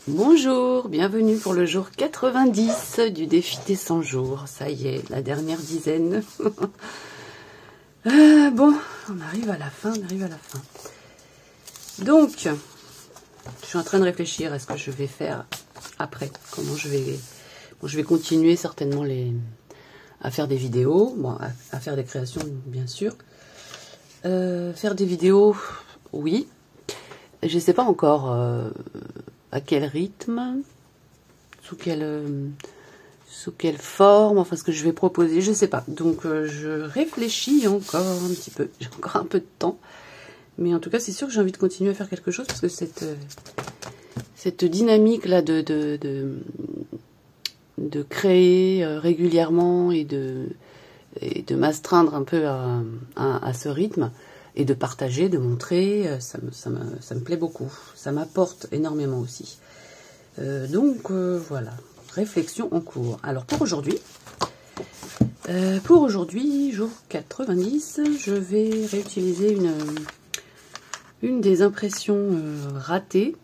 Bonjour, bienvenue pour le jour 90 du défi des 100 jours. Ça y est, la dernière dizaine. Bon, on arrive à la fin, Donc, je suis en train de réfléchir à ce que je vais faire après. Comment je vais... Bon, je vais continuer certainement à faire des vidéos, bon, à faire des créations, bien sûr. Faire des vidéos, oui. Je ne sais pas encore à quel rythme, sous quelle forme, enfin ce que je vais proposer, je ne sais pas. Donc je réfléchis encore un petit peu, j'ai encore un peu de temps. Mais en tout cas, c'est sûr que j'ai envie de continuer à faire quelque chose parce que cette dynamique-là de créer régulièrement et de m'astreindre un peu à ce rythme et de partager, de montrer, ça me plaît beaucoup. Ça m'apporte énormément aussi. Donc voilà, réflexion en cours. Alors pour aujourd'hui, jour 90, je vais réutiliser une des impressions ratées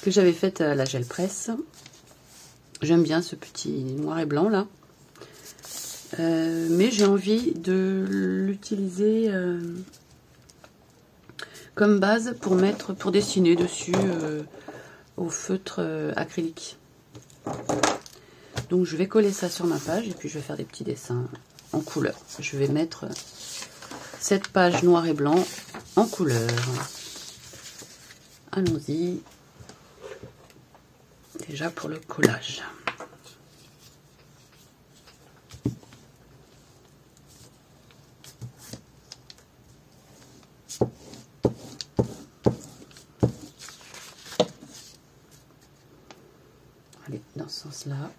que j'avais faite à la gel presse. J'aime bien ce petit noir et blanc là. Mais j'ai envie de l'utiliser comme base pour dessiner dessus au feutre acrylique. Donc je vais coller ça sur ma page et puis je vais faire des petits dessins en couleur. Je vais mettre cette page noir et blanc en couleur. Allons-y. Déjà pour le collage. Allez, dans ce sens-là.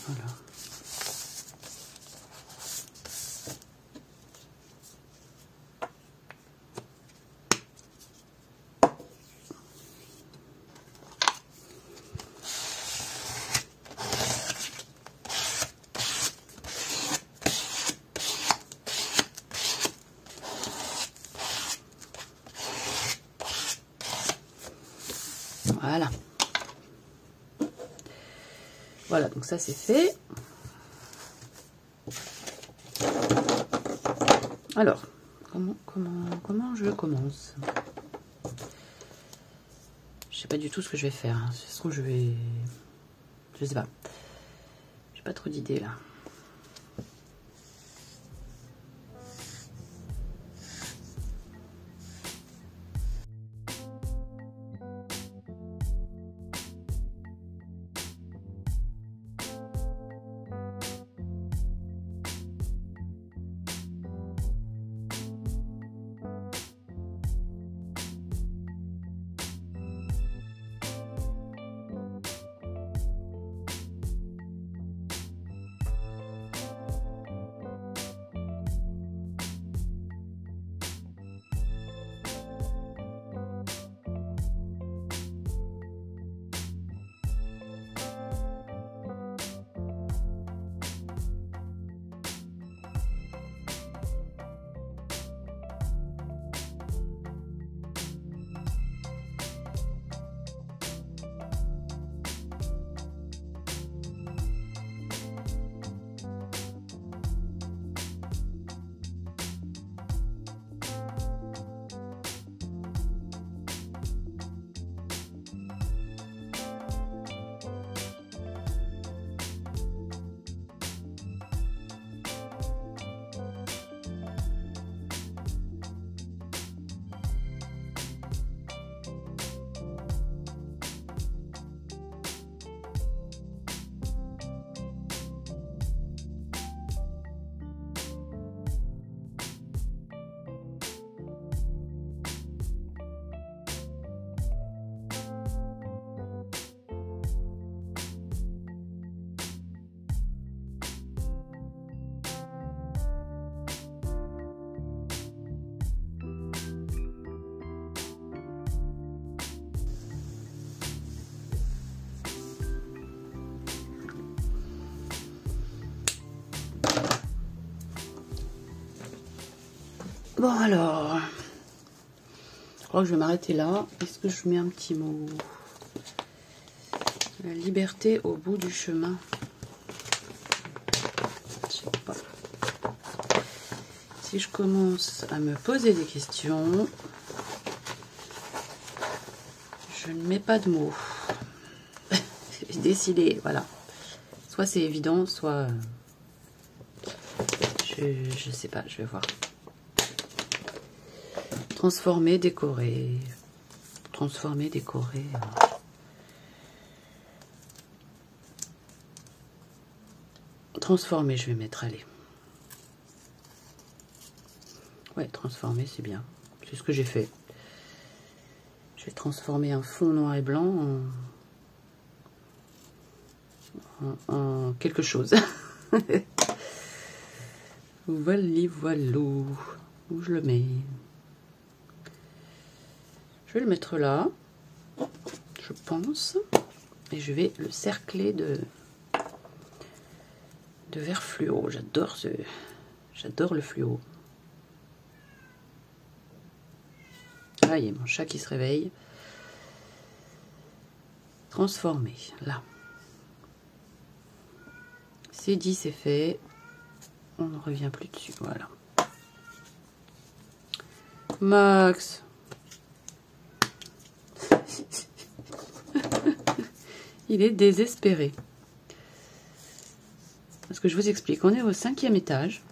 Voilà. Voilà. Voilà, donc ça c'est fait. Alors, comment je commence? Je sais pas du tout ce que je vais faire. Si ça se trouve, je sais pas. J'ai pas trop d'idées là. Bon alors, je crois que je vais m'arrêter là. Est-ce que je mets un petit mot? La liberté au bout du chemin. Je sais pas. Si je commence à me poser des questions, je ne mets pas de mots. J'ai décidé, voilà. Soit c'est évident, soit je sais pas, je vais voir. Transformer, décorer. Transformer, décorer. Transformer, je vais mettre, allez. Ouais, transformer, c'est bien. C'est ce que j'ai fait. J'ai transformé un fond noir et blanc en quelque chose. Voilà, voilà. Où je le mets? Je vais le mettre là, je pense. Et je vais le cercler de vert fluo. J'adore le fluo. Ah, il y a mon chat qui se réveille. Transformer, là. C'est dit, c'est fait. On ne revient plus dessus, voilà. Max. Il est désespéré. Parce que je vous explique, on est au 5e étage.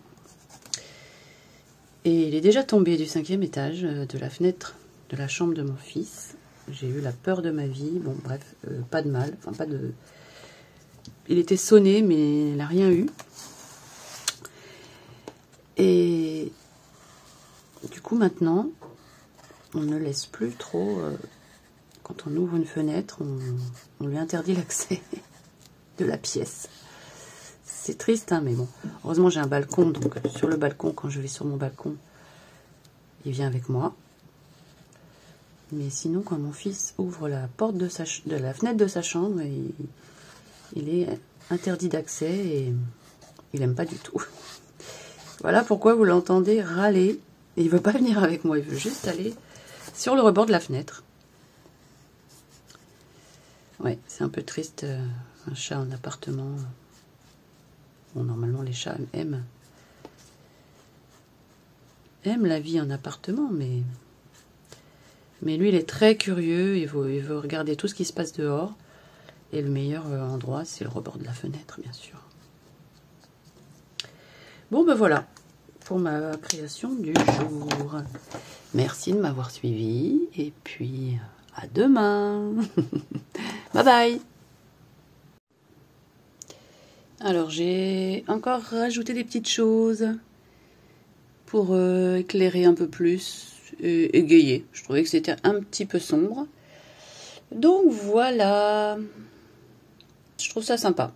Et il est déjà tombé du 5e étage de la fenêtre de la chambre de mon fils. J'ai eu la peur de ma vie. Bon, bref, pas de mal. Enfin, pas de... Il était sonné, mais il n'a rien eu. Et du coup, maintenant, on ne laisse plus trop... quand on ouvre une fenêtre, on lui interdit l'accès de la pièce. C'est triste, hein, mais bon. Heureusement, j'ai un balcon, donc sur le balcon, quand je vais sur mon balcon, il vient avec moi. Mais sinon, quand mon fils ouvre la porte de la fenêtre de sa chambre, il est interdit d'accès et il n'aime pas du tout. Voilà pourquoi vous l'entendez râler. Et il ne veut pas venir avec moi, il veut juste aller sur le rebord de la fenêtre. Ouais, c'est un peu triste, un chat en appartement. Bon, normalement, les chats aiment la vie en appartement, mais lui, il est très curieux, il veut regarder tout ce qui se passe dehors. Et le meilleur endroit, c'est le rebord de la fenêtre, bien sûr. Bon, ben voilà, pour ma création du jour. Merci de m'avoir suivi, et puis à demain. Bye bye. Alors, j'ai encore rajouté des petites choses pour éclairer un peu plus et égayer. Je trouvais que c'était un petit peu sombre. Donc voilà. Je trouve ça sympa.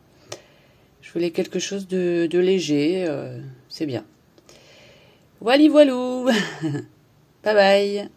Je voulais quelque chose de léger. C'est bien. Voilà, voilou. Bye bye.